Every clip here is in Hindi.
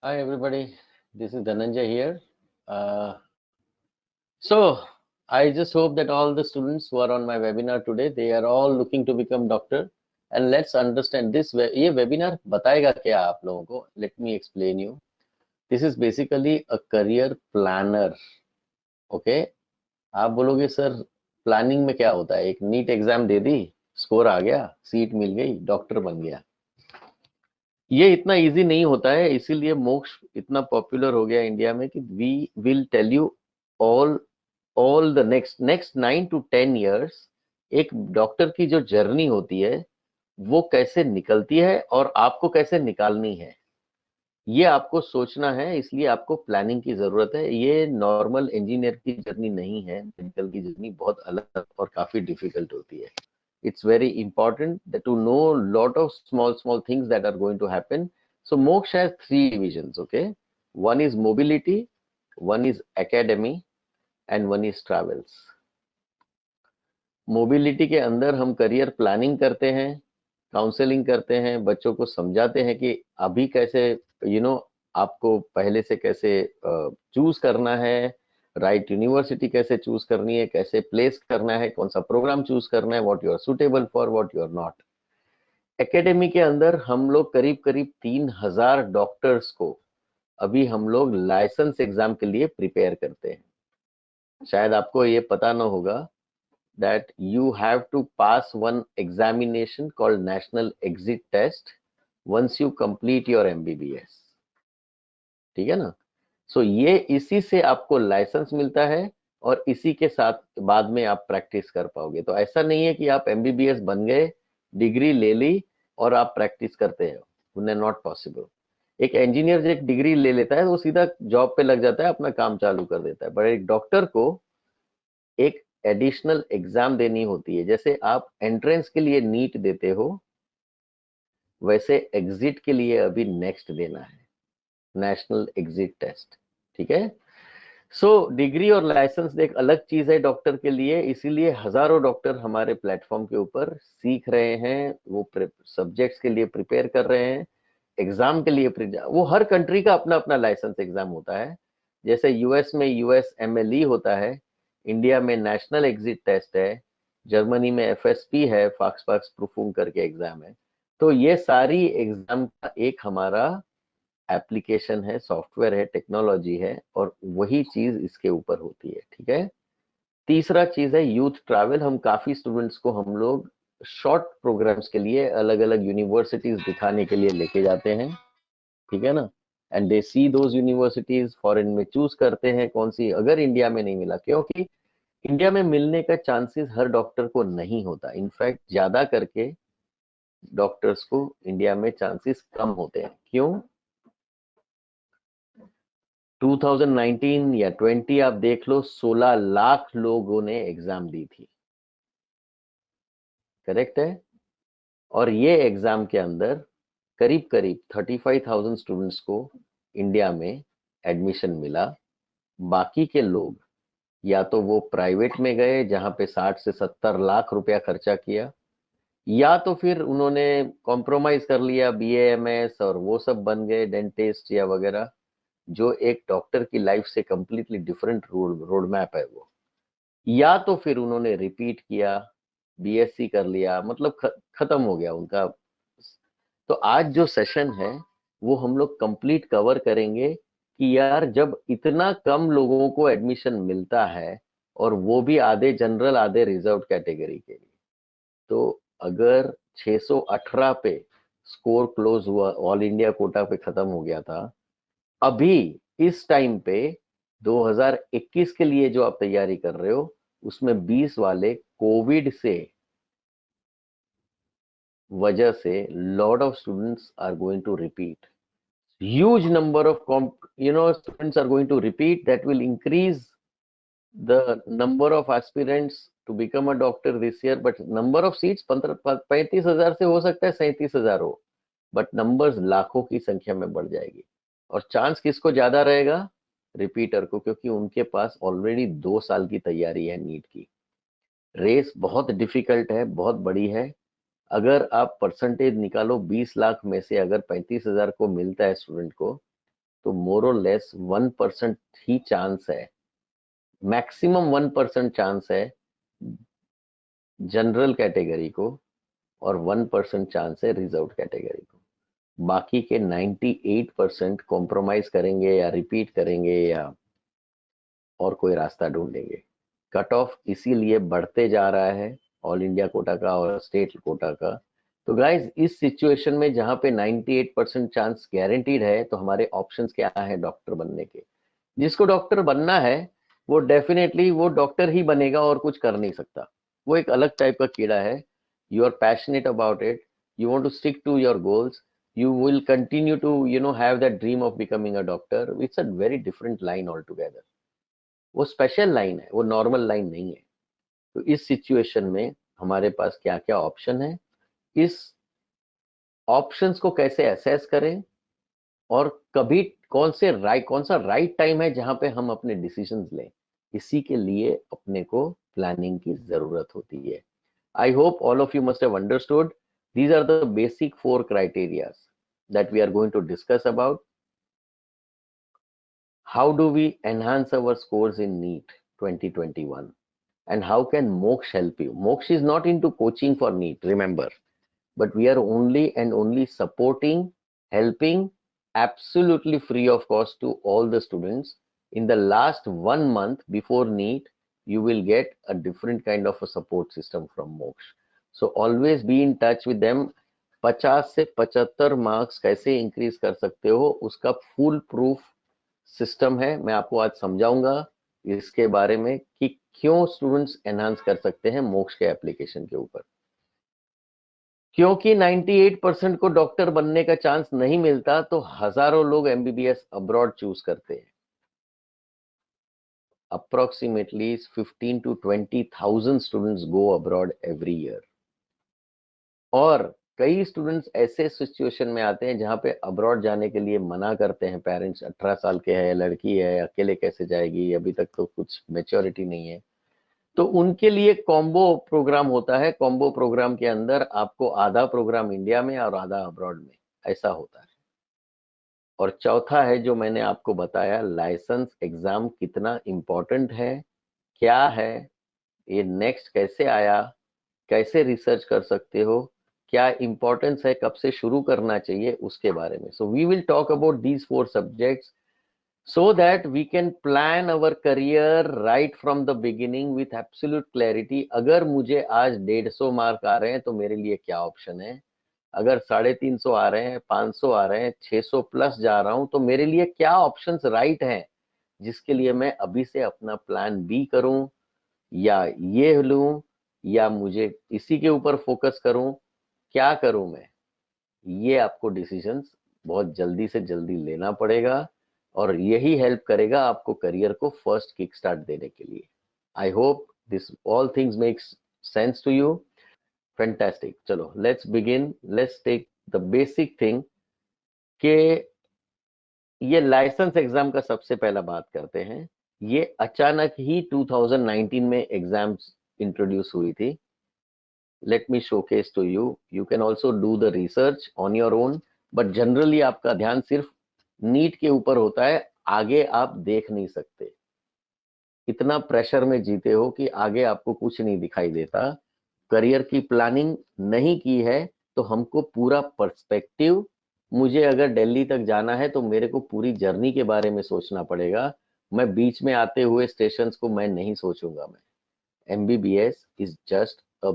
Hi everybody, this is Dhananjay here. So I just hope that all the students who are on my webinar today, they are all looking to become doctor. And let's understand this. ये webinar बताएगा क्या आप लोगों को? Let me explain you. This is basically a career planner. Okay? आप बोलोगे सर प्लानिंग में क्या होता है? एक नीट एग्जाम दे दी, स्कोर आ गया, सीट मिल गई, डॉक्टर बन गया। ये इतना इजी नहीं होता है, इसीलिए मोक्ष इतना पॉपुलर हो गया इंडिया में कि we will tell you all all the next 9 to 10 years एक डॉक्टर की जो जर्नी होती है वो कैसे निकलती है और आपको कैसे निकालनी है, ये आपको सोचना है। इसलिए आपको प्लानिंग की जरूरत है। ये नॉर्मल इंजीनियर की जर्नी नहीं है, मेडिकल की जर्नी बहुत अलग और काफी डिफिकल्ट होती है। It's very important that to know lot of small things that are going to happen. So Moksha has 3 divisions. Okay, one is mobility, one is academy, and one is travels. Mobility के अंदर हम करियर प्लानिंग करते हैं, काउंसलिंग करते हैं, बच्चों को समझाते हैं कि अभी कैसे आपको पहले से कैसे चूज करना है, राइट यूनिवर्सिटी कैसे चूज करनी है, कैसे प्लेस करना है, कौन सा प्रोग्राम चूज करना है, what you are suitable for, what you are not. Academy के अंदर हम लोग करीब करीब 3000 डॉक्टर्स को अभी हम लोग लाइसेंस एग्जाम के लिए प्रिपेयर करते हैं। शायद आपको ये पता ना होगा that you have to pass one examination called National Exit Test once you complete your MBBS. ठीक है ना? सो ये इसी से आपको लाइसेंस मिलता है और इसी के साथ बाद में आप प्रैक्टिस कर पाओगे। तो ऐसा नहीं है कि आप MBBS बन गए, डिग्री ले ली और आप प्रैक्टिस करते हो, नॉट पॉसिबल। एक इंजीनियर एक डिग्री ले लेता है तो वो सीधा जॉब पे लग जाता है, अपना काम चालू कर देता है। बट एक डॉक्टर को एक एडिशनल एग्जाम देनी होती है। जैसे आप एंट्रेंस के लिए नीट देते हो, वैसे एग्जिट के लिए अभी नेक्स्ट देना है, नेशनल एग्जिट टेस्ट। ठीक है? सो डिग्री और लाइसेंस एक अलग चीज है डॉक्टर के लिए, इसीलिए हजारों डॉक्टर हमारे प्लेटफॉर्म के ऊपर सीख रहे हैं, वो सब्जेक्ट्स के लिए प्रिपेयर कर रहे हैं, एग्जाम के लिए वो हर कंट्री का अपना अपना लाइसेंस एग्जाम होता है। जैसे यूएस में यूएस MLE होता है, इंडिया में नेशनल एग्जिट टेस्ट है, जर्मनी में FSP है, फाक्स फाक्स प्रूफुंग करके एग्जाम है। तो ये सारी एग्जाम का एक हमारा एप्लीकेशन है, सॉफ्टवेयर है, टेक्नोलॉजी है, और वही चीज इसके ऊपर होती है। ठीक है? तीसरा चीज है यूथ ट्रैवल। हम काफी स्टूडेंट्स को हम लोग शॉर्ट प्रोग्राम्स के लिए अलग अलग यूनिवर्सिटीज दिखाने के लिए लेके जाते हैं। ठीक है ना? And they C those universities, foreign में चूज करते हैं कौन सी, अगर इंडिया में नहीं मिला, क्योंकि इंडिया में मिलने का चांसेस हर डॉक्टर को नहीं होता। इनफैक्ट ज्यादा करके डॉक्टर्स को इंडिया में चांसेस कम होते हैं। क्यों? 2019 या 20 आप देख लो, 16 लाख लोगों ने एग्जाम दी थी। करेक्ट है? और ये एग्जाम के अंदर करीब करीब 35,000 स्टूडेंट्स को इंडिया में एडमिशन मिला। बाकी के लोग या तो वो प्राइवेट में गए जहां पे 60 से 70 लाख रुपया खर्चा किया, या तो फिर उन्होंने कॉम्प्रोमाइज कर लिया, BAMS और वो सब बन गए, डेंटिस्ट या वगैरह, जो एक डॉक्टर की लाइफ से कंप्लीटली डिफरेंट रोड मैप है वो। या तो फिर उन्होंने रिपीट किया, BSc कर लिया, मतलब खत्म हो गया उनका। तो आज जो सेशन है वो हम लोग कंप्लीट कवर करेंगे कि यार जब इतना कम लोगों को एडमिशन मिलता है, और वो भी आधे जनरल आधे रिजर्व कैटेगरी के लिए, तो अगर 618 पे स्कोर क्लोज हुआ, ऑल इंडिया कोटा पे खत्म हो गया था, अभी इस टाइम पे 2021 के लिए जो आप तैयारी कर रहे हो, उसमें 20 वाले कोविड से वजह से lot of students are going to repeat, huge number of students are going to repeat. That will increase the number of aspirants to become a doctor this year, but number of seats 35,000 से हो सकता है 37,000 हो, बट नंबर्स लाखों की संख्या में बढ़ जाएगी। और चांस किसको ज्यादा रहेगा? रिपीटर को, क्योंकि उनके पास ऑलरेडी 2 साल की तैयारी है नीट की। रेस बहुत डिफिकल्ट है, बहुत बड़ी है। अगर आप परसेंटेज निकालो 20 लाख में से अगर 35,000 को मिलता है स्टूडेंट को, तो मोर और लेस 1% ही चांस है, मैक्सिमम 1% चांस है जनरल कैटेगरी को, और 1% चांस है रिजर्व कैटेगरी को। बाकी के 98% कॉम्प्रोमाइज करेंगे या रिपीट करेंगे या और कोई रास्ता ढूंढेंगे। कट ऑफ इसीलिए बढ़ते जा रहा है, ऑल इंडिया कोटा का और स्टेट कोटा का। तो गाइज, इस सिचुएशन में जहां पे 98% चांस गारंटीड है, तो हमारे ऑप्शंस क्या है डॉक्टर बनने के। जिसको डॉक्टर बनना है वो डेफिनेटली वो डॉक्टर ही बनेगा और कुछ कर नहीं सकता। वो एक अलग टाइप का कीड़ा है। You are passionate about it, you want to stick to your goals, you will continue to have that dream of becoming a doctor. It's a very different line altogether. वो स्पेशल लाइन है, वो नॉर्मल लाइन नहीं है। तो इस सिचुएशन में हमारे पास क्या क्या ऑप्शन है, इस ऑप्शंस को कैसे असेस करें, और कभी कौन सा राइट टाइम है जहां पे हम अपने डिसीजंस लें, इसी के लिए अपने को प्लानिंग की जरूरत होती है। I hope all of you must have understood. These are the basic 4 criterias that we are going to discuss about. How do we enhance our scores in NEET 2021? And how can Moksh help you? Moksh is not into coaching for NEET, remember, but we are only and only supporting, helping, absolutely free of cost to all the students. In the last 1 month before NEET, you will get a different kind of a support system from Moksh. So always be in touch with them. 50 से 75 मार्क्स कैसे इंक्रीज कर सकते हो, उसका फुल प्रूफ सिस्टम है। मैं आपको आज समझाऊंगा इसके बारे में कि क्यों स्टूडेंट्स एनहांस कर सकते हैं मोक्ष के एप्लीकेशन के ऊपर। क्योंकि 98% को डॉक्टर बनने का चांस नहीं मिलता, तो हजारों लोग एमबीबीएस अब्रॉड चूज करते हैं। Approximately 15 to 20,000 students go abroad every year. और कई स्टूडेंट्स ऐसे सिचुएशन में आते हैं जहां पे अब्रॉड जाने के लिए मना करते हैं पेरेंट्स। 18 साल के है, लड़की है, अकेले कैसे जाएगी, अभी तक तो कुछ मैच्योरिटी नहीं है। तो उनके लिए कॉम्बो प्रोग्राम होता है। कॉम्बो प्रोग्राम के अंदर आपको आधा प्रोग्राम इंडिया में और आधा अब्रॉड में, ऐसा होता है। और चौथा है जो मैंने आपको बताया, लाइसेंस एग्जाम कितना इंपॉर्टेंट है, क्या है ये, नेक्स्ट कैसे आया, कैसे रिसर्च कर सकते हो, क्या इंपॉर्टेंस है, कब से शुरू करना चाहिए, उसके बारे में। So we will talk about these 4 subjects so that we can plan our career right from the beginning with absolute clarity. अगर मुझे आज 150 मार्क आ रहे हैं तो मेरे लिए क्या ऑप्शन है, अगर 350 आ रहे हैं, 500 आ रहे हैं, 600 प्लस जा रहा हूं, तो मेरे लिए क्या ऑप्शंस राइट हैं, जिसके लिए मैं अभी से अपना प्लान बी करूं, या ये लूं, या मुझे इसी के ऊपर फोकस करूं, क्या करूं मैं। ये आपको डिसीजंस बहुत जल्दी से जल्दी लेना पड़ेगा, और यही हेल्प करेगा आपको करियर को फर्स्ट किक स्टार्ट देने के लिए। I hope this all things makes sense to you. Fantastic, चलो let's begin. Let's take the basic thing के ये लाइसेंस एग्जाम का सबसे पहला बात करते हैं। ये अचानक ही 2019 में एग्जाम्स इंट्रोड्यूस हुई थी। let me showcase to you. You can also do the research on your own, but generally आपका ध्यान सिर्फ नीट के ऊपर होता है, आगे आप देख नहीं सकते। इतना प्रेशर में जीते हो कि आगे आपको कुछ नहीं दिखाई देता। करियर की प्लानिंग नहीं की है तो हमको पूरा पर्सपेक्टिव, मुझे अगर दिल्ली तक जाना है तो मेरे को पूरी जर्नी के बारे में सोचना पड़ेगा। मैं बीच में आते हुए स्टेशंस को मैं नहीं सोचूंगा। मैं MBBS is just a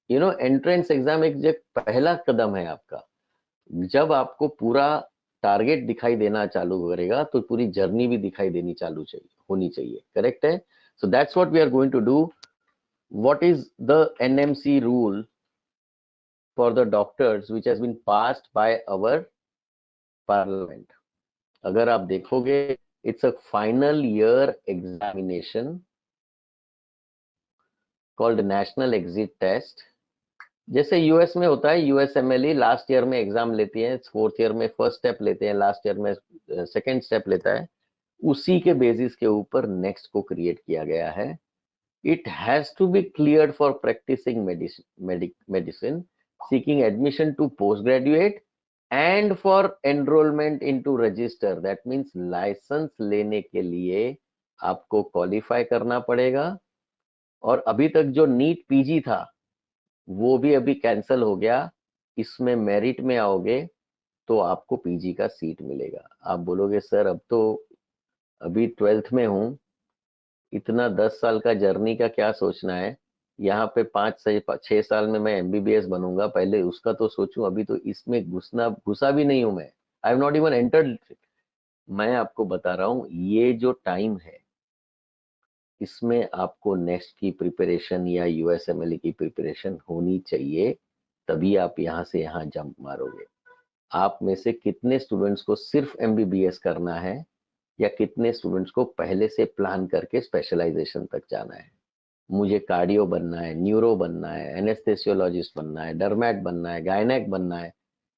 entrance exam, एक पहला कदम है आपका। जब आपको पूरा टारगेट दिखाई देना चालू करेगा तो पूरी जर्नी भी दिखाई देनी चालू होनी चाहिए। करेक्ट है? So that's what we are going to do. What is the NMC rule for the doctors which has been passed by our parliament? अगर आप देखोगे, it's a final year examination called national exit test. जैसे यूएस में होता है, यूएसएमएलई लास्ट ईयर में एग्जाम लेती है, 4th ईयर में फर्स्ट स्टेप लेते हैं, लास्ट ईयर में सेकंड स्टेप लेता है। उसी के बेसिस के ऊपर नेक्स्ट को क्रिएट किया गया है। It has to be cleared for practising medicine, seeking admission to post graduate and for enrolment into register, that means licence लेने के लिए आपको क्वालिफाई करना पड़ेगा। और अभी तक जो नीट पीजी था वो भी अभी कैंसिल हो गया। इसमें मेरिट में आओगे तो आपको पीजी का सीट मिलेगा। आप बोलोगे सर अब तो अभी 12th में हूँ, इतना 10 साल का जर्नी का क्या सोचना है, यहाँ पे 5 से 6 साल में मैं एमबीबीएस बनूंगा, पहले उसका तो सोचूं, अभी तो इसमें घुसा भी नहीं हूं मैं। I have not even entered. मैं आपको बता रहा हूँ ये जो टाइम है इसमें आपको नेक्स्ट की प्रिपरेशन या यूएसएमएल की प्रिपरेशन होनी चाहिए, तभी आप यहाँ से यहाँ जंप मारोगे। आप में से कितने स्टूडेंट्स को सिर्फ एमबीबीएस करना है या कितने स्टूडेंट्स को पहले से प्लान करके स्पेशलाइजेशन तक जाना है? मुझे कार्डियो बनना है, न्यूरो बनना है, एनेस्थेसियोलॉजिस्ट बनना है, डर्मैट बनना है, गायनेक बनना है,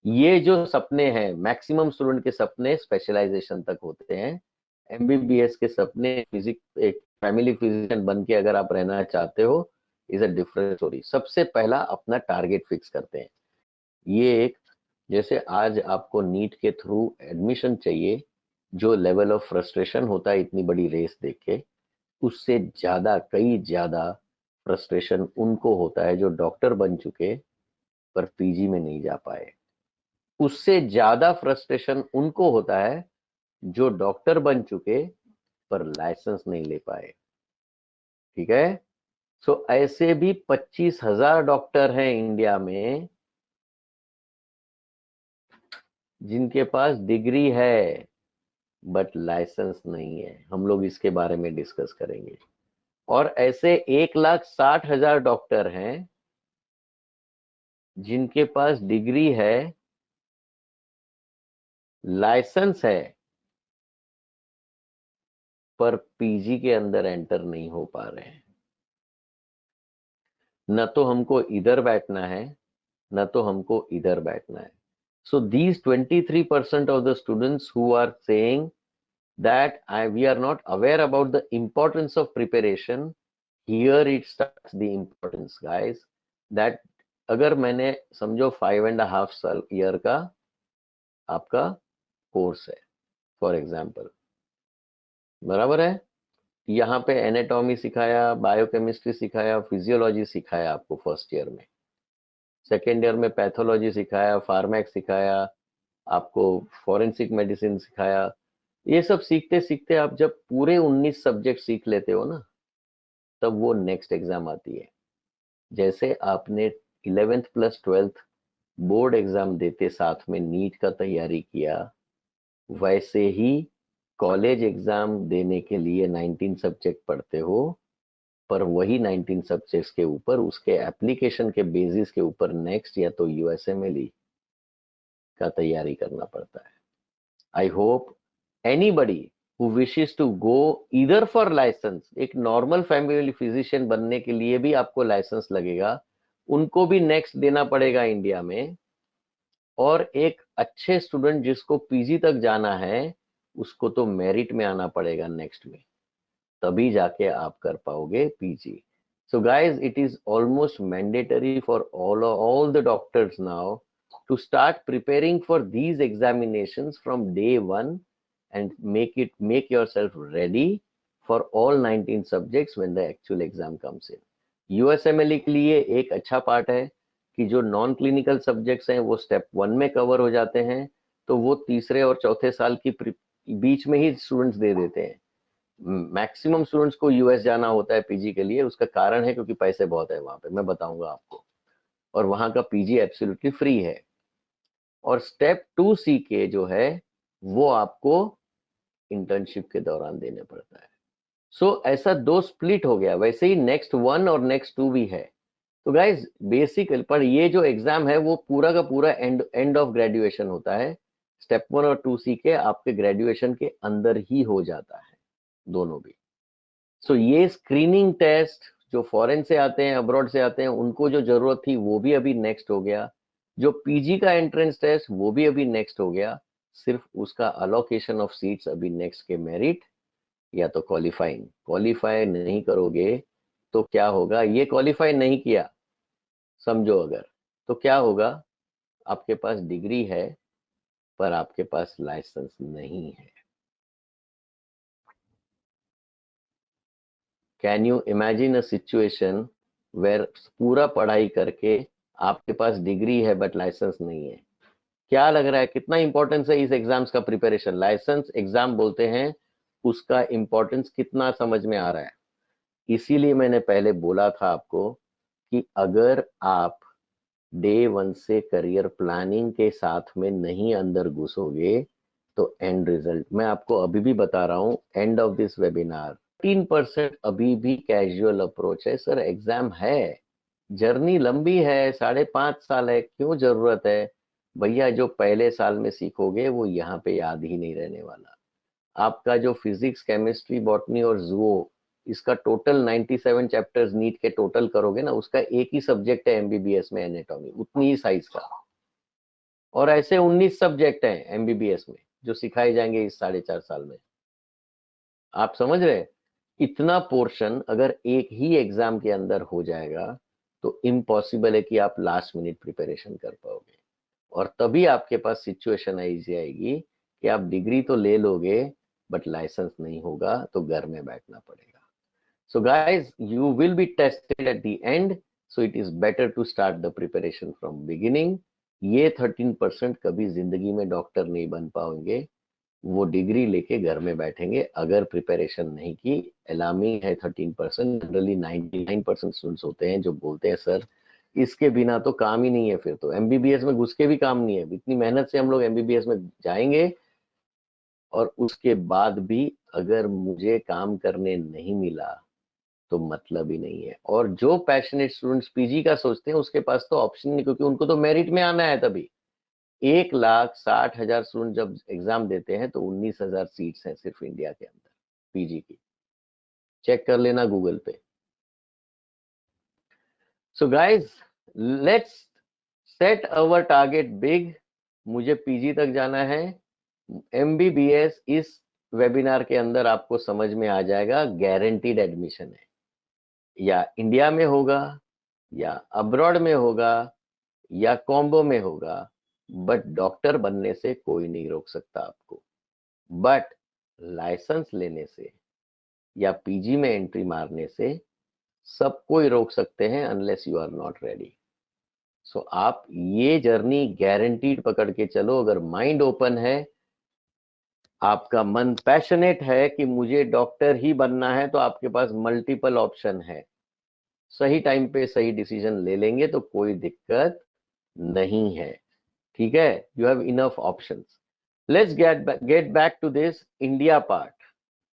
ये जो सपने हैं मैक्सिमम स्टूडेंट के सपने स्पेशलाइजेशन तक होते हैं। एमबीबीएस के सपने एक फैमिली फिजिशियन बन के अगर आप रहना चाहते हो इज अ डिफरेंट स्टोरी। सबसे पहला अपना टारगेट फिक्स करते हैं। ये एक, जैसे आज आपको नीट के थ्रू एडमिशन चाहिए, जो लेवल ऑफ फ्रस्ट्रेशन होता है इतनी बड़ी रेस देख के, उससे ज्यादा कई ज्यादा फ्रस्ट्रेशन उनको होता है जो डॉक्टर बन चुके पर पीजी में नहीं जा पाए। उससे ज्यादा फ्रस्ट्रेशन उनको होता है जो डॉक्टर बन चुके पर लाइसेंस नहीं ले पाए। ठीक है। सो ऐसे भी 25,000 डॉक्टर हैं इंडिया में जिनके पास डिग्री है बट लाइसेंस नहीं है। हम लोग इसके बारे में डिस्कस करेंगे। और ऐसे 1,60,000 डॉक्टर हैं जिनके पास डिग्री है, लाइसेंस है, पर पीजी के अंदर एंटर नहीं हो पा रहे हैं। न तो हमको इधर बैठना है न तो हमको इधर बैठना है। So these 23% of the students who are saying that we are not aware about the importance of preparation, here it starts the importance guys, that अगर मैंने समझो 5.5 ईयर का आपका कोर्स है फॉर एग्जाम्पल, बराबर है, यहाँ पे एनाटॉमी सिखाया, बायोकेमिस्ट्री सिखाया, फिजियोलॉजी सिखाया आपको फर्स्ट ईयर में, सेकेंड ईयर में पैथोलॉजी सिखाया, फार्मैक्स सिखाया, आपको फॉरेंसिक मेडिसिन सिखाया। ये सब सीखते सीखते आप जब पूरे 19 सब्जेक्ट सीख लेते हो ना, तब वो नेक्स्ट एग्जाम आती है। जैसे आपने 11th plus 12th board exam देते साथ में नीट का तैयारी किया, वैसे ही कॉलेज एग्जाम देने के लिए 19 सब्जेक्ट पढ़ते हो, पर वही 19 सब्जेक्ट्स के ऊपर उसके एप्लीकेशन के बेसिस के ऊपर नेक्स्ट या तो यूएसएमएल का तैयारी करना पड़ता है। I hope anybody who wishes to go either for license, एक नॉर्मल फैमिली फिजिशियन बनने के लिए भी आपको लाइसेंस लगेगा, उनको भी नेक्स्ट देना पड़ेगा इंडिया में। और एक अच्छे स्टूडेंट जिसको पीजी तक जाना है उसको तो मेरिट में आना पड़ेगा नेक्स्ट में, तभी जाके आप कर पाओगे PG. So guys it is almost mandatory for all the doctors now to start preparing for these examinations from day one and make yourself ready for all 19 subjects when the actual exam comes in. यूएसएमएल के लिए एक अच्छा पार्ट है कि जो नॉन क्लिनिकल सब्जेक्ट्स हैं वो स्टेप 1 में कवर हो जाते हैं, तो वो तीसरे और चौथे साल की बीच में ही स्टूडेंट्स दे देते हैं। मैक्सिमम स्टूडेंट्स को यूएस जाना होता है पीजी के लिए, उसका कारण है क्योंकि पैसे बहुत है वहां पे, मैं बताऊंगा आपको। और वहां का पीजी एब्सोल्युटली फ्री है। और स्टेप 2C के जो है वो आपको इंटर्नशिप के दौरान देने पड़ता है। सो ऐसा दो स्प्लिट हो गया। वैसे ही नेक्स्ट 1 और नेक्स्ट 2 भी है। तो गाइज बेसिक पर ये जो एग्जाम है वो पूरा का पूरा एंड ऑफ ग्रेजुएशन होता है। स्टेप 1 और 2C के आपके ग्रेजुएशन के अंदर ही हो जाता है दोनों भी। सो ये स्क्रीनिंग टेस्ट जो फॉरेन से आते हैं, अब्रॉड से आते हैं, उनको जो जरूरत थी वो भी अभी नेक्स्ट हो गया। जो पीजी का एंट्रेंस टेस्ट वो भी अभी नेक्स्ट हो गया। सिर्फ उसका अलोकेशन ऑफ सीट्स अभी नेक्स्ट के मेरिट या तो क्वालिफाई नहीं करोगे तो क्या होगा, ये क्वालिफाई नहीं किया समझो अगर, तो क्या होगा, आपके पास डिग्री है पर आपके पास लाइसेंस नहीं है। Can you imagine a situation where पूरा पढ़ाई करके आपके पास डिग्री है बट लाइसेंस नहीं है? क्या लग रहा है कितना इंपॉर्टेंस है इस एग्जाम्स का प्रिपरेशन? लाइसेंस एग्जाम बोलते हैं, उसका इंपॉर्टेंस कितना समझ में आ रहा है? इसीलिए मैंने पहले बोला था आपको कि अगर आप डे वन से करियर प्लानिंग के साथ में नहीं अंदर घुसोगे तो एंड रिजल्ट मैं आपको अभी भी बता रहा हूं, एंड ऑफ दिस वेबिनार 3% अभी भी कैजुअल अप्रोच है। सर एग्जाम है, जर्नी लंबी है, 5.5 साल है, क्यों जरूरत है? भैया जो पहले साल में सीखोगे वो यहाँ पे याद ही नहीं रहने वाला। आपका जो फिजिक्स, केमिस्ट्री, बॉटनी और जूओ, इसका टोटल 97 चैप्टर्स नीट के टोटल करोगे ना, उसका एक ही सब्जेक्ट है एमबीबीएस में, एनाटॉमी, उतनी ही साइज का। और ऐसे 19 सब्जेक्ट हैं एमबीबीएस में जो सिखाए जाएंगे इस 4.5 साल में। आप समझ रहे हैं? इतना पोर्शन अगर एक ही एग्जाम के अंदर हो जाएगा तो इम्पॉसिबल है कि आप लास्ट मिनट प्रिपरेशन कर पाओगे। और तभी आपके पास सिचुएशन ऐसी आएगी कि आप डिग्री तो ले लोगे बट लाइसेंस नहीं होगा तो घर में बैठना पड़ेगा। So guys, you will be tested at the end, so it is better to start the preparation from beginning. ये 13% कभी जिंदगी में डॉक्टर नहीं बन पाएंगे, वो डिग्री लेके घर में बैठेंगे अगर प्रिपरेशन नहीं की। अलार्मिंग है 13%, जनरली 99% स्टूडेंट्स होते हैं जो बोलते हैं सर इसके बिना तो काम ही नहीं है, फिर तो एमबीबीएस में घुस के भी काम नहीं है, इतनी मेहनत से हम लोग एमबीबीएस में जाएंगे और उसके बाद भी अगर मुझे काम करने नहीं मिला तो मतलब ही नहीं है। और जो पैशनेट स्टूडेंट्स पीजी का सोचते हैं उसके पास तो ऑप्शन नहीं, क्योंकि उनको तो मेरिट में आना है। तभी 1,60,000 स्टूडेंट जब एग्जाम देते हैं तो 19,000 सीट्स हैं सिर्फ इंडिया के अंदर पीजी की, चेक कर लेना गूगल पे। So guys, let's set our target big. मुझे पीजी तक जाना है। एमबीबीएस इस वेबिनार के अंदर आपको समझ में आ जाएगा, गारंटीड एडमिशन है। या इंडिया में होगा या अब्रॉड में होगा या कॉम्बो में होगा, बट डॉक्टर बनने से कोई नहीं रोक सकता आपको। बट लाइसेंस लेने से या पीजी में एंट्री मारने से सब कोई रोक सकते हैं, unless you are not ready. So आप ये जर्नी गारंटीड पकड़ के चलो। अगर माइंड ओपन है, आपका मन पैशनेट है कि मुझे डॉक्टर ही बनना है, तो आपके पास मल्टीपल ऑप्शन है। सही टाइम पे सही डिसीजन ले लेंगे तो कोई दिक्कत नहीं है। ठीक है, you have enough options. Let's get back to this India part.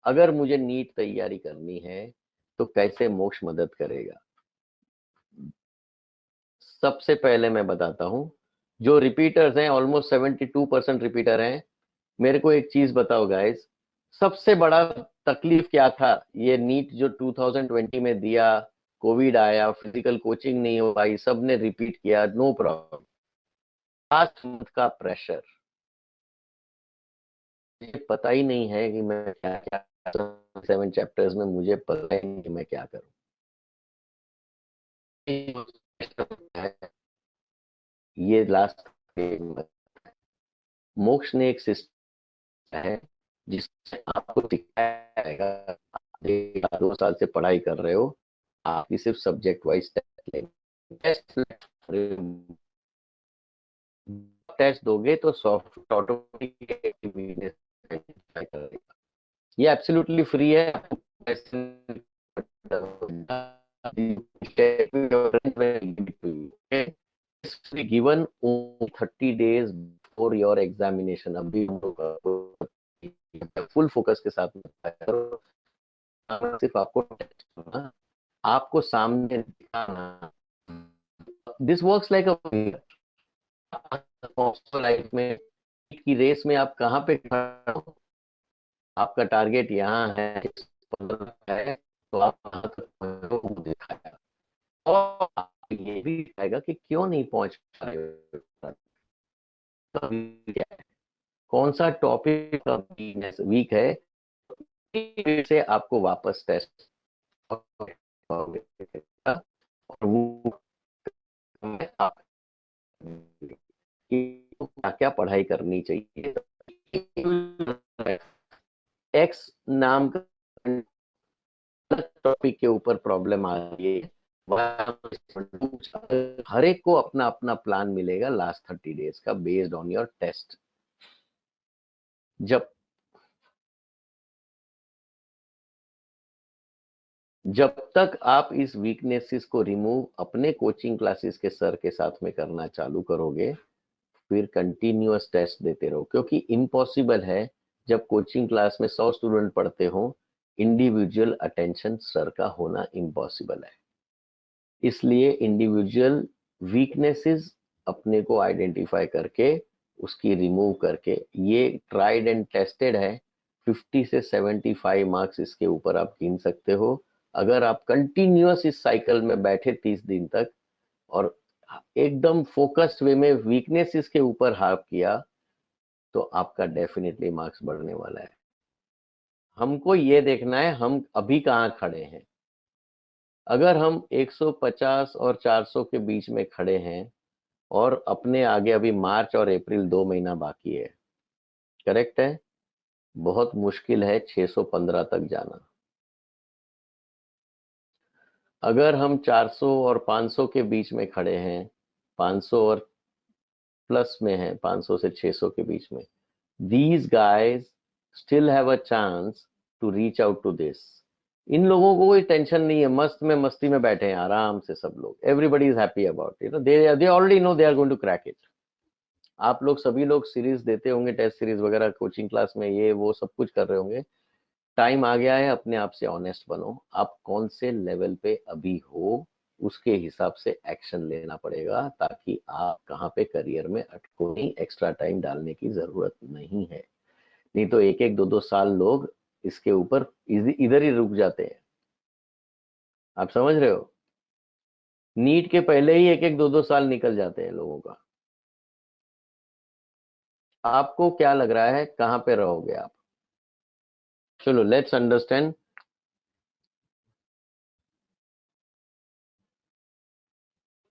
अगर मुझे नीट तैयारी करनी है तो कैसे मोक्ष मदद करेगा? सबसे पहले मैं बताता हूं, जो रिपीटर्स हैं ऑलमोस्ट 72% रिपीटर हैं। मेरे को एक चीज बताओ गाइस, सबसे बड़ा तकलीफ क्या था? ये नीट जो 2020 में दिया, कोविड आया, फिजिकल कोचिंग नहीं हो पाई, सबने रिपीट किया, नो प्रॉब्लम। लास्ट मंथ का प्रेशर, मुझे पता ही नहीं है कि मैं क्या क्या 7 चैप्टर्स में, मुझे पता ही नहीं कि मैं क्या करूं। ये लास्ट, मोक्ष ने एक सिस्टम है जिससे आपको दिखाएगा। आप 1 2 साल से पढ़ाई कर रहे हो, आप सिर्फ सब्जेक्ट वाइज टेस्ट लेंगे। टेस्ट दोगे तो सॉफ्टवेयर ऑटोमेटिक ये एब्सोल्युटली फ्री है। Given 30 days before your examination. अभी फुल फोकस के साथ करो, सिर्फ आपको टेस्ट करना, आपको सामने दिखाना। This works like a life में की रेस में आप कहाँ पे खड़े हो, आपका टारगेट यहाँ है तो आप कहाँ तक पहुंचे हो, वो दिखाएगा। और आपको ये भी दिखाएगा कि क्यों नहीं पहुंच पा रहे हो, कौन सा टॉपिक का वीक है, से आपको वापस टेस्ट और वो क्या क्या क्या पढ़ाई करनी चाहिए। एक्स नाम का टॉपिक के ऊपर प्रॉब्लम आ रही है, हर एक को अपना अपना प्लान मिलेगा लास्ट 30 डेज का बेस्ड ऑन योर टेस्ट। जब तक आप इस वीकनेसेस को रिमूव अपने कोचिंग क्लासेस के सर के साथ में करना चालू करोगे, फिर कंटिन्यूअस टेस्ट देते रहो, क्योंकि इम्पॉसिबल है जब कोचिंग क्लास में 100 स्टूडेंट पढ़ते हो, इंडिविजुअल अटेंशन सर का होना इम्पॉसिबल है। इसलिए इंडिविजुअल वीकनेसेस अपने को आइडेंटिफाई करके उसकी रिमूव करके, ये ट्राइड एंड टेस्टेड है। 50 से 75 मार्क्स इसके ऊपर आप गिन सकते हो अगर आप कंटिन्यूअस इस साइकिल में बैठे 30 दिन तक और एकदम फोकस्ड वे में वीकनेस इसके ऊपर हार्प किया, तो आपका डेफिनेटली मार्क्स बढ़ने वाला है। हमको ये देखना है हम अभी कहाँ खड़े हैं। अगर हम 150 और 400 के बीच में खड़े हैं और अपने आगे अभी मार्च और अप्रैल 2 महीना बाकी है, करेक्ट है, बहुत मुश्किल है 615 तक जाना। अगर हम 400 और 500 के बीच में खड़े हैं, 500 और प्लस में है, 500 से 600 के बीच में, these guys still have a chance to reach out to this। इन लोगों को कोई टेंशन नहीं है, मस्त में मस्ती में बैठे हैं आराम से सब लोग, everybody is happy about it, they already know they are going to crack it. आप लोग सभी लोग सीरीज देते होंगे, टेस्ट सीरीज वगैरह कोचिंग क्लास में, ये वो सब कुछ कर रहे होंगे। टाइम आ गया है, अपने आप से ऑनेस्ट बनो, आप कौन से लेवल पे अभी हो उसके हिसाब से एक्शन लेना पड़ेगा, ताकि आप कहाँ पे करियर में अटको नहीं। एक्स्ट्रा टाइम डालने की जरूरत नहीं है, नहीं तो एक एक 2-2 साल लोग इसके ऊपर इधर ही रुक जाते हैं। आप समझ रहे हो, नीट के पहले ही एक एक 2-2 साल निकल जाते हैं लोगों का। आपको क्या लग रहा है कहां पे रहोगे आप? चलो लेट्स अंडरस्टैंड।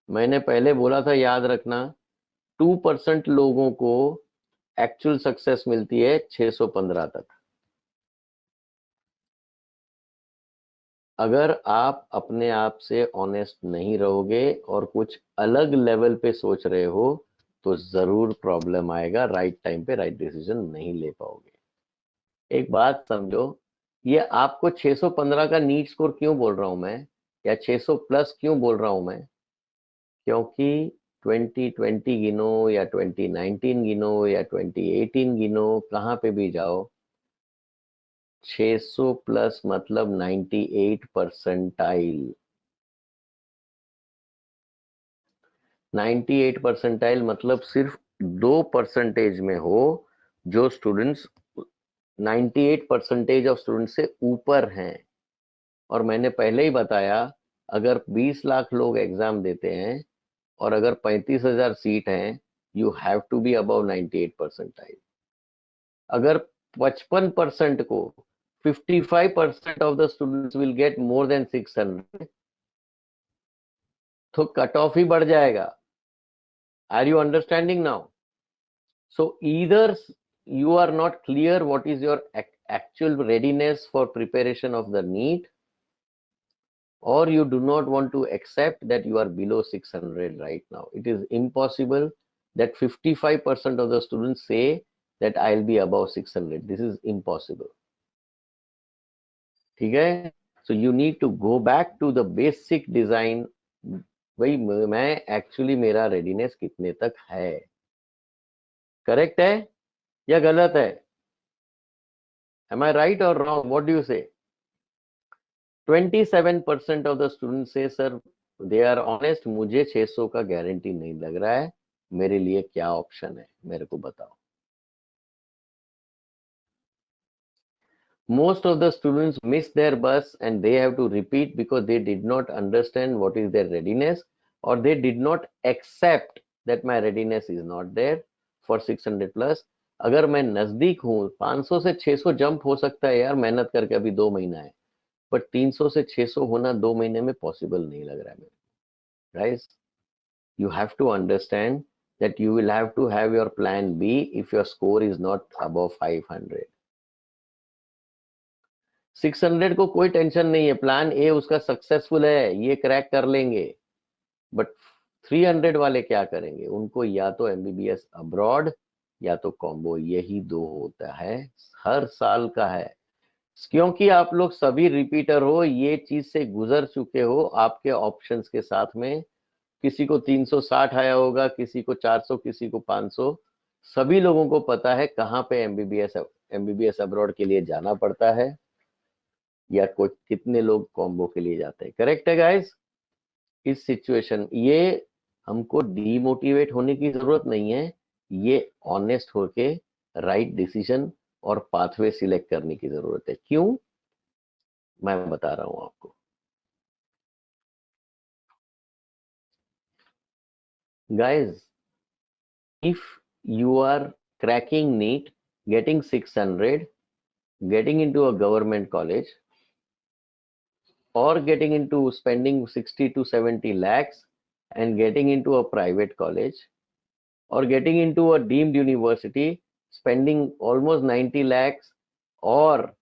मैंने पहले बोला था, याद रखना, 2% लोगों को एक्चुअल सक्सेस मिलती है 615 तक। अगर आप अपने आप से ऑनेस्ट नहीं रहोगे और कुछ अलग लेवल पे सोच रहे हो, तो जरूर प्रॉब्लम आएगा, राइट टाइम पे राइट डिसीजन नहीं ले पाओगे। एक बात समझो, ये आपको 615 का नीट स्कोर क्यों बोल रहा हूं मैं, या 600 प्लस क्यों बोल रहा हूं मैं, क्योंकि 2020 गिनो या 2019 गिनो या 2018 गिनो, कहां पे भी जाओ, 600 प्लस मतलब 98 परसेंटाइल। 98 परसेंटाइल मतलब सिर्फ 2% में हो जो स्टूडेंट्स 98 परसेंटेज ऑफ स्टूडेंट से ऊपर हैं। और मैंने पहले ही बताया, अगर 20 लाख लोग एग्जाम देते हैं और अगर 35,000 सीट हैं, you have to be above 98 percentile. अगर 55% को 55% of the students will get more than 600, तो कट ऑफ ही बढ़ जाएगा। Are you understanding now? So either you are not clear what is your actual readiness for preparation of the NEET, or you do not want to accept that you are below 600 right now. It is impossible that 55% of the students say that I'll be above 600. This is impossible. ठीक है? So you need to go back to the basic design. भाई मैं एक्चुअली मेरा रेडीनेस कितने तक है, करेक्ट है या गलत है? Am I right or wrong? What do you say? 27% of the students say, sir, they are honest, मुझे 600 का गारंटी नहीं लग रहा है, मेरे लिए क्या ऑप्शन है, मेरे को बताओ। Most of the students miss their bus and they have to repeat because they did not understand what is their readiness, or they did not accept that my readiness is not there for 600 plus। अगर मैं नजदीक हूँ, 500 से 600 जंप हो सकता है यार, मेहनत करके, अभी 2 महीना है, बट 300 से 600 होना 2 महीने में पॉसिबल नहीं लग रहा है मेरे। Guys, you have to understand that you will have to have your plan B if your score is not above 500. 600 को कोई टेंशन नहीं है, प्लान ए उसका सक्सेसफुल है, ये क्रैक कर लेंगे। बट 300 वाले क्या करेंगे? उनको या तो एमबीबीएस अब्रॉड या तो कॉम्बो, यही दो होता है, हर साल का है। क्योंकि आप लोग सभी रिपीटर हो, ये चीज से गुजर चुके हो, आपके ऑप्शंस के साथ में किसी को 360 आया होगा, किसी को 400, किसी को 500। सभी लोगों को पता है कहाँ पे एमबीबीएस अब्रॉड के लिए जाना पड़ता है, या कोई कितने लोग कॉम्बो के लिए जाते हैं। करेक्ट है गाइस? इस सिचुएशन, ये हमको डीमोटिवेट होने की जरूरत नहीं है, ये ऑनेस्ट होके राइट डिसीजन और पाथवे सिलेक्ट करने की जरूरत है। क्यों? मैं बता रहा हूं आपको। Guys, if you are cracking NEET, getting 600, getting into a government college, or getting into spending 60 to 70 lakhs and getting into a private college, or getting into a deemed university, spending almost 90 lakhs, और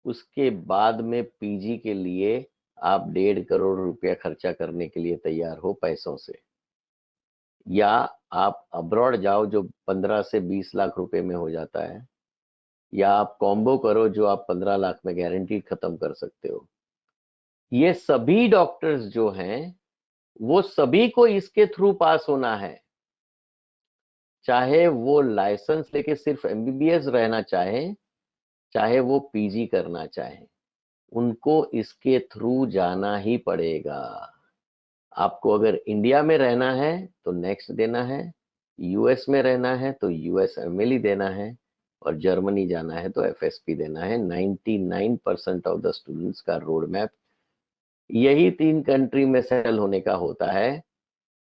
उसके बाद में पीजी के लिए आप 1.5 करोड़ रुपया खर्चा करने के लिए तैयार हो पैसों से, या आप अब्रॉड जाओ जो 15 से 20 लाख रुपए में हो जाता है, या आप कॉम्बो करो जो आप 15 लाख में गारंटी खत्म कर सकते हो। ये सभी डॉक्टर्स जो हैं वो सभी को इसके थ्रू पास होना है, चाहे वो लाइसेंस लेके सिर्फ एमबीबीएस रहना चाहे, चाहे वो पीजी करना चाहे, उनको इसके थ्रू जाना ही पड़ेगा। आपको अगर इंडिया में रहना है तो नेक्स्ट देना है, यूएस में रहना है तो यूएस एमएलई देना है, और जर्मनी जाना है तो एफएसपी देना है। 99% ऑफ द स्टूडेंट्स का रोड मैप यही 3 कंट्री में सेटल होने का होता है।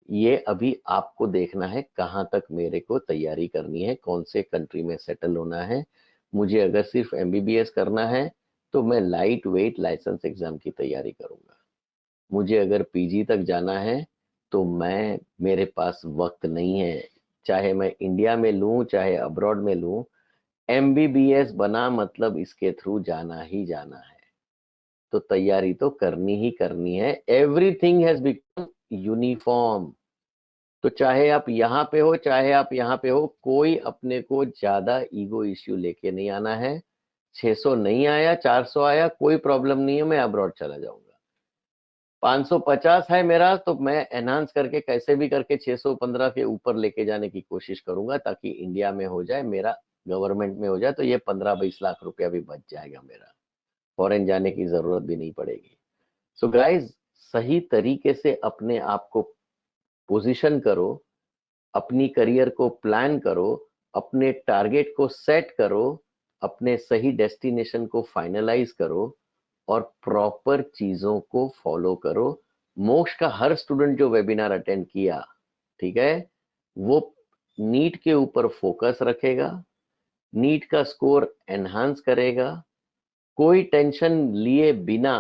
ये अभी आपको देखना है कहाँ तक मेरे को तैयारी करनी है, कौन से कंट्री में सेटल होना है। मुझे अगर सिर्फ एमबीबीएस करना है तो मैं लाइट वेट लाइसेंस एग्जाम की तैयारी करूंगा। मुझे अगर पीजी तक जाना है तो मेरे पास वक्त नहीं है, चाहे मैं इंडिया में लूं चाहे अब्रॉड में लूं, एमबीबीएस बना मतलब इसके थ्रू जाना ही जाना है। तो तैयारी तो करनी ही करनी है। Everything has become uniform. तो चाहे आप यहाँ पे हो चाहे आप यहाँ पे हो, कोई अपने को ज्यादा ईगो इश्यू लेके नहीं आना है। 600 नहीं आया, 400 आया, कोई प्रॉब्लम नहीं है, मैं अब्रॉड चला जाऊंगा। 550 है मेरा तो मैं एनहांस करके कैसे भी करके 615 के ऊपर लेके जाने की कोशिश करूंगा, ताकि इंडिया में हो जाए, मेरा गवर्नमेंट में हो जाए, तो ये 15-20 लाख रुपया भी बच जाएगा मेरा, फॉरेन जाने की जरूरत भी नहीं पड़ेगी। सो गाइज, सही तरीके से अपने आप को पोजीशन करो, अपनी करियर को प्लान करो, अपने टारगेट को सेट करो, अपने सही डेस्टिनेशन को फाइनलाइज करो, और प्रॉपर चीजों को फॉलो करो। मोक्ष का हर स्टूडेंट जो वेबिनार अटेंड किया, ठीक है, वो नीट के ऊपर फोकस रखेगा, नीट का स्कोर एनहांस करेगा, कोई टेंशन लिए बिना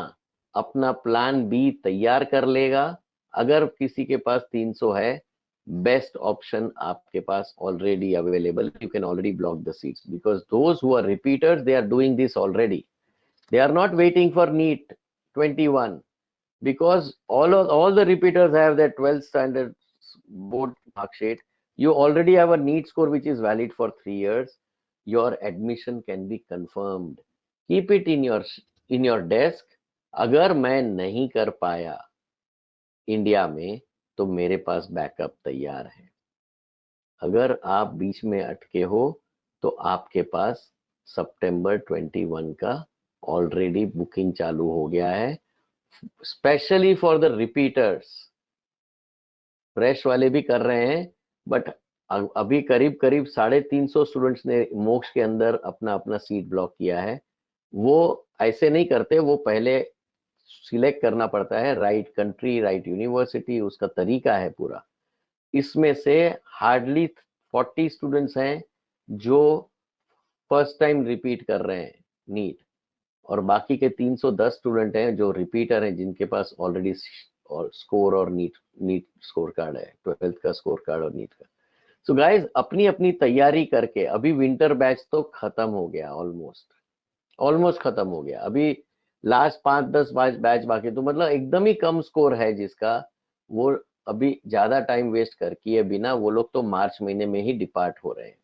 अपना प्लान बी तैयार कर लेगा। अगर किसी के पास 300 है, बेस्ट ऑप्शन आपके पास already available, you can already block the seats, because those who are repeaters they are doing this already. They are not waiting for NEET 21, because all the repeaters have their 12th standard board mark sheet. You already have a NEET score which is valid for 3 years. Your admission can be confirmed. Keep it in your desk. अगर मैं नहीं कर पाया इंडिया में तो मेरे पास बैकअप तैयार है। अगर आप बीच में अटके हो तो आपके पास सितंबर 21 का ऑलरेडी बुकिंग चालू हो गया है, specially for the repeaters. Fresh वाले भी कर रहे हैं, बट अभी करीब करीब 350 स्टूडेंट्स ने मोक्ष के अंदर अपना अपना सीट ब्लॉक किया है। वो ऐसे नहीं करते, वो पहले सिलेक्ट करना पड़ता है, राइट कंट्री, राइट यूनिवर्सिटी, उसका तरीका है पूरा। इसमें से हार्डली 40 स्टूडेंट्स हैं जो फर्स्ट टाइम रिपीट कर रहे हैं नीट, और बाकी के 310 स्टूडेंट हैं जो रिपीटर हैं, जिनके पास ऑलरेडी और स्कोर और नीट नीट स्कोर कार्ड है, 12th का स्कोर कार्ड और नीट का। सो गाइज अपनी अपनी तैयारी करके, अभी विंटर बैच तो खत्म हो गया, ऑलमोस्ट खत्म हो गया, अभी लास्ट 5-10 बैच बाकी, तो मतलब एकदम ही कम स्कोर है जिसका, वो अभी ज्यादा टाइम वेस्ट कर किए बिना वो लोग तो मार्च महीने में ही डिपार्ट हो रहे हैं।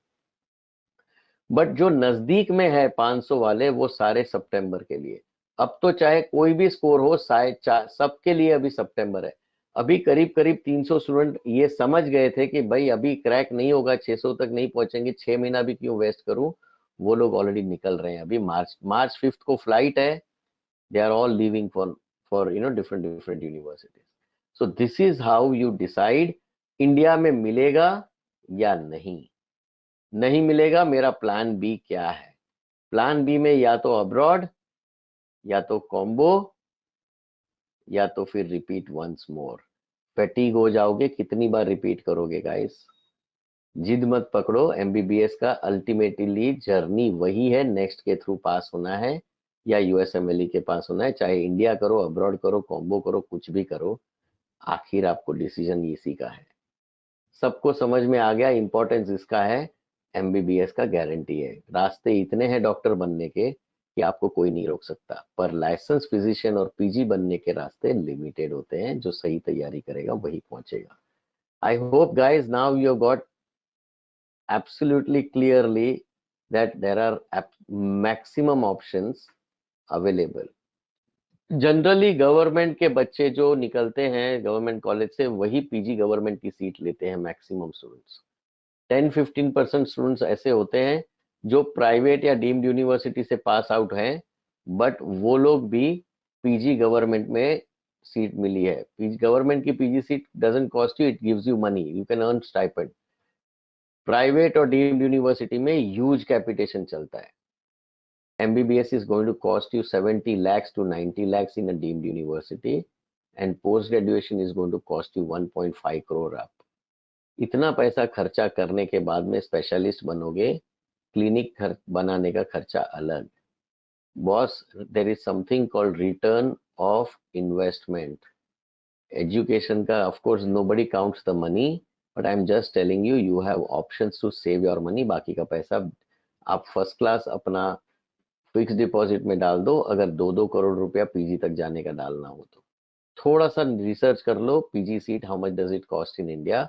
बट जो नजदीक में है 500 वाले, वो सारे सितंबर के लिए। अब तो चाहे कोई भी स्कोर हो, सबके लिए अभी सितंबर है। अभी करीब करीब 300 स्टूडेंट ये समझ गए थे कि भाई अभी क्रैक नहीं होगा, 600 तक नहीं पहुंचेंगे, 6 महीना भी क्यों वेस्ट करूं। वो लोग ऑलरेडी निकल रहे हैं, अभी मार्च 5 को फ्लाइट है। They are all leaving for different universities. So this is how you decide India में मिलेगा या नहीं। नहीं मिलेगा, मेरा प्लान बी क्या है? प्लान बी में या तो अब्रॉड, या तो कॉम्बो, या तो फिर रिपीट वंस मोर। फैटीग हो जाओगे, कितनी बार रिपीट करोगे गाइस? जिद मत पकड़ो, एमबीबीएस का अल्टीमेटली जर्नी वही है, नेक्स्ट के थ्रू पास होना है या यूएसएमएलई के पास होना है, चाहे इंडिया करो, अब्रॉड करो, कॉम्बो करो, कुछ भी करो, आखिर आपको डिसीजन इसी का है। सबको समझ में आ गया इंपॉर्टेंस इसका है। एमबीबीएस का गारंटी है, रास्ते इतने हैं डॉक्टर बनने के कि आपको कोई नहीं रोक सकता, पर लाइसेंस फिजिशियन और पीजी बनने के रास्ते लिमिटेड होते हैं, जो सही तैयारी करेगा वही पहुंचेगा। I hope guys now you got absolutely clearly that there are maximum options available. Generally government के बच्चे जो निकलते हैं गवर्नमेंट कॉलेज से, वही पीजी गवर्नमेंट की सीट लेते हैं मैक्सिमम स्टूडेंट्स। 10-15% स्टूडेंट्स ऐसे होते हैं जो प्राइवेट या डीम्ड यूनिवर्सिटी से पास आउट हैं, बट वो लोग भी पीजी गवर्नमेंट में सीट मिली है। गवर्नमेंट की PG seat doesn't cost you, it gives you money, you can earn stipend. Private और डीम्ड यूनिवर्सिटी में ह्यूज कैपिटेशन चलता है। MBBS is going to cost you 70 lakhs to 90 lakhs in a deemed university, and post graduation is going to cost you 1.5 crore up. इतना पैसा खर्चा करने के बाद में स्पेशलिस्ट बनोगे, क्लिनिक बनाने का खर्चा अलग। Boss, there is something called return of investment. Education का of course nobody counts the money, but I am just telling you, you have options to save your money. बाकी का पैसा आप फर्स्ट क्लास अपना फिक्स डिपॉजिट में डाल दो, अगर 2-2 करोड़ रुपया पीजी तक जाने का डालना हो तो। थोड़ा सा रिसर्च कर लो, PG seat how much does it cost in India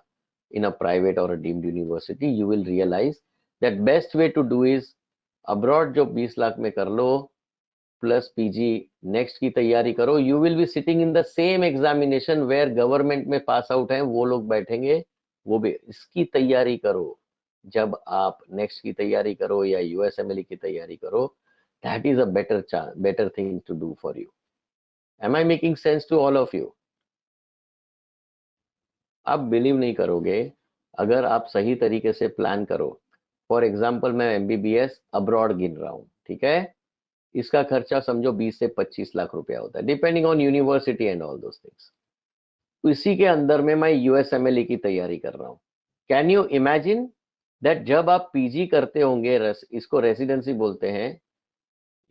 in a private और a deemed university. You will realize that best way to do is abroad जो 20 लाख में कर लो, प्लस पीजी नेक्स्ट की तैयारी करो। You will be sitting in the same examination where government में पास आउट हैं वो लोग बैठेंगे, वो भी इसकी तैयारी करो। जब आप नेक्स्ट की तैयारी करो या यूएसएमएलई की तैयारी करो, that is a better thing to do for you. Am I making sense to all of you? आप बिलीव नहीं करोगे, अगर आप सही तरीके से प्लान करो। फॉर एग्जाम्पल मैं एमबीबीएस अब्रॉड गिन रहा हूं, ठीक है, इसका खर्चा समझो 20 से 25 लाख रुपया होता है, depending on university and all those things. इसी के अंदर में मैं यूएसएमएलई की तैयारी कर रहा हूं। कैन यू इमेजिन दैट जब आप पीजी करते होंगे, इसको रेसिडेंसी बोलते हैं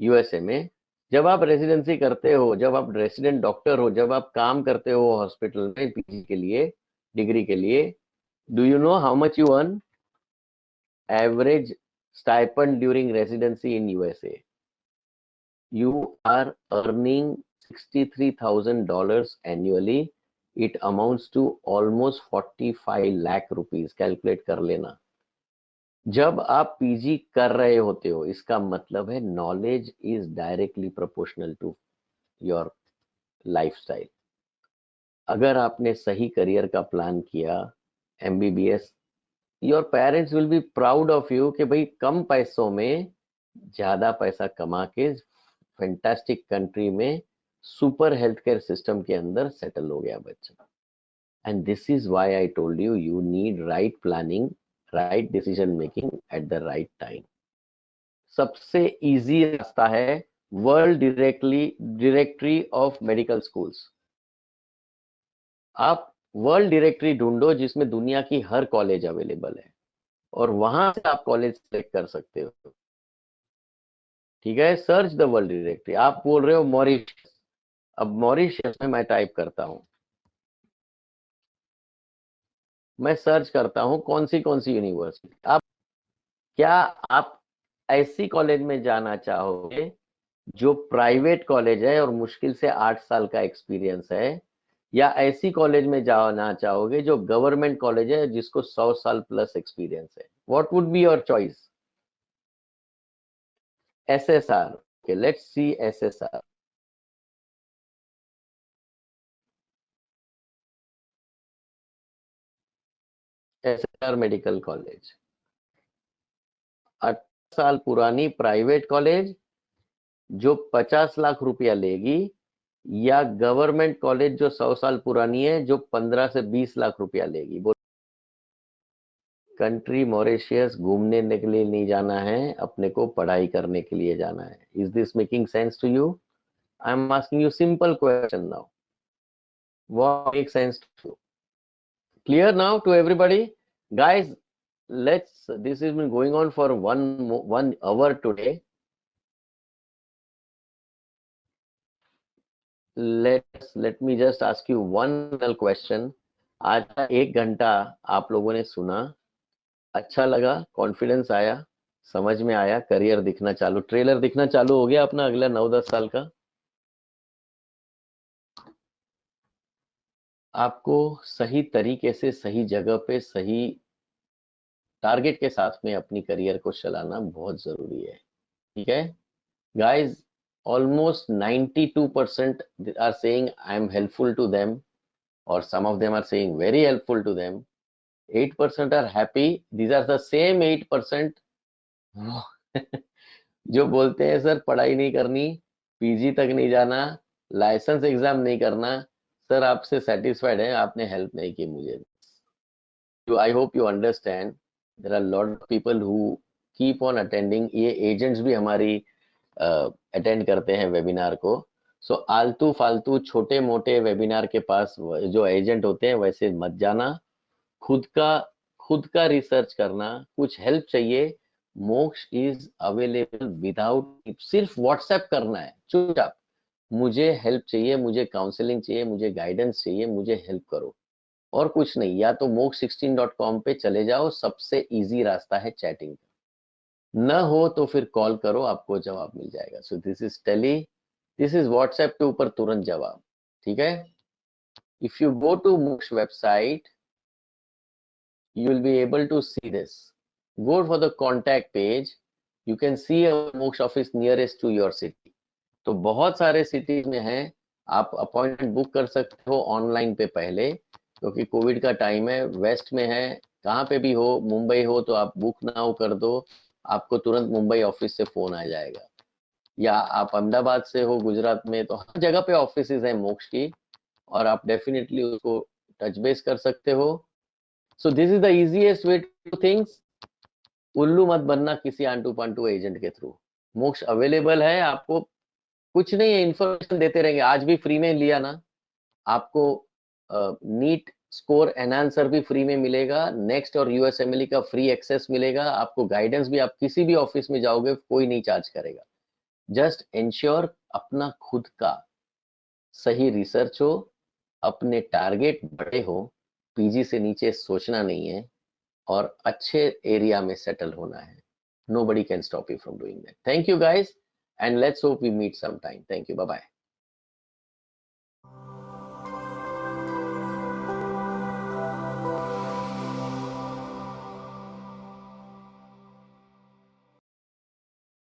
यूएसए में, जब आप रेसिडेंसी करते हो, जब आप रेसिडेंट डॉक्टर हो, जब आप काम करते हो हॉस्पिटल में पीजी के लिए, डिग्री के लिए, do you know how much you earn average stipend during residency in USA? You are earning $63,000 annually. It amounts to almost 45 lakh rupees. Calculate कर लेना। जब आप पीजी कर रहे होते हो, इसका मतलब है knowledge is directly proportional to your lifestyle. अगर आपने सही करियर का प्लान किया, MBBS, your parents will be proud of you कि भाई कम पैसों में ज्यादा पैसा कमा के फैंटास्टिक कंट्री में सुपर हेल्थ केयर सिस्टम के अंदर सेटल हो गया बच्चा। And this is why I told you, you need right planning, right decision making at the right time. सबसे इजी रास्ता है world directory of medical schools. आप वर्ल्ड डायरेक्टरी ढूंढो जिसमें दुनिया की हर कॉलेज अवेलेबल है, और वहां से आप कॉलेज सेलेक्ट कर सकते हो। ठीक है, सर्च द वर्ल्ड डायरेक्टरी। आप बोल रहे हो मॉरिशस, अब मॉरिशस में मैं टाइप करता हूं, मैं सर्च करता हूँ कौन सी यूनिवर्सिटी। आप क्या आप ऐसी कॉलेज में जाना चाहोगे जो प्राइवेट कॉलेज है और मुश्किल से 8 साल का एक्सपीरियंस है, या ऐसी कॉलेज में जाना चाहोगे जो गवर्नमेंट कॉलेज है जिसको 100 साल प्लस एक्सपीरियंस है? What would be your choice? SSR, okay, let's see SSR. SSR medical college 8 साल पुरानी प्राइवेट कॉलेज जो 50 लाख रुपया लेगी, या गवर्नमेंट कॉलेज जो 100 साल पुरानी है जो 15 से 20 लाख रुपया लेगी? बोल। कंट्री मॉरिशियस घूमने के लिए नहीं जाना है, अपने को पढ़ाई करने के लिए जाना है। Is this making sense to you? I am asking you simple question now, what make sense to you? Clear now to everybody? Guys, this has been going on for 1 hour today. Let me just ask you one final question. आज का 1 घंटा आप लोगों ने सुना, अच्छा लगा, कॉन्फिडेंस आया, समझ में आया, करियर दिखना चालू, ट्रेलर दिखना चालू हो गया अपना अगला 9-10 साल का? आपको सही तरीके से, सही जगह पे, सही टारगेट के साथ में अपनी करियर को चलाना बहुत जरूरी है। ठीक है guys, almost 92% are saying I am helpful to them, or some of them are saying very helpful to them. 8% are happy. These are the same 8% जो बोलते हैं सर पढ़ाई नहीं करनी, पीजी तक नहीं जाना, लाइसेंस एग्जाम नहीं करना। सर आपसे सेटिस्फाइड है, आपने हेल्प नहीं की मुझे। I hope you understand. There are a lot of people who keep on attending. ये एजेंट्स भी हमारी अटेंड करते हैं वेबिनार को। सो आलतू फालतू छोटे मोटे वेबिनार के पास जो एजेंट होते हैं वैसे मत जाना। खुद का रिसर्च करना। कुछ हेल्प चाहिए, मोक्ष इज अवेलेबल विदाउट, सिर्फ व्हाट्सएप करना है चुपचाप, मुझे हेल्प चाहिए, मुझे काउंसलिंग चाहिए, मुझे गाइडेंस चाहिए, मुझे हेल्प करो, और कुछ नहीं। या तो mox16.com पे चले जाओ, सबसे इजी रास्ता है चैटिंग। न हो तो फिर कॉल करो, आपको जवाब मिल जाएगा। So this is tele, this is WhatsApp के ऊपर तुरंत जवाब। ठीक है, if you go to Moksh website you will be able to see this. Go for the contact page, you can see a Moksh office nearest to your city. तो बहुत सारे सिटीज में है, आप अपॉइंटमेंट बुक कर सकते हो ऑनलाइन पे पहले, क्योंकि कोविड का टाइम है, वेस्ट में है, कहाँ पे भी हो, मुंबई हो तो आप बुक नाउ कर दो, आपको तुरंत मुंबई ऑफिस से फोन आ जाएगा। या आप अहमदाबाद से हो, गुजरात में, तो हर जगह पे ऑफिस है मोक्ष की, और आप डेफिनेटली उसको टच बेस कर सकते हो। सो this is the easiest way two things. उल्लू मत बनना किसी आंटू पांटू एजेंट के थ्रू। मोक्ष अवेलेबल है, आपको कुछ नहीं है, इन्फॉर्मेशन देते रहेंगे। आज भी फ्री में लिया ना, आपको नीट स्कोर एनहांसर भी फ्री में मिलेगा, नेक्स्ट और यूएसएमएलई का फ्री एक्सेस मिलेगा, आपको गाइडेंस भी, आप किसी भी ऑफिस में जाओगे कोई नहीं चार्ज करेगा। जस्ट इंश्योर अपना खुद का सही रिसर्च हो, अपने टारगेट बड़े हो, पीजी से नीचे सोचना नहीं है, और अच्छे एरिया में सेटल होना है। Nobody can stop you from doing that. Thank you guys, and let's hope we meet sometime. Thank you. Bye bye.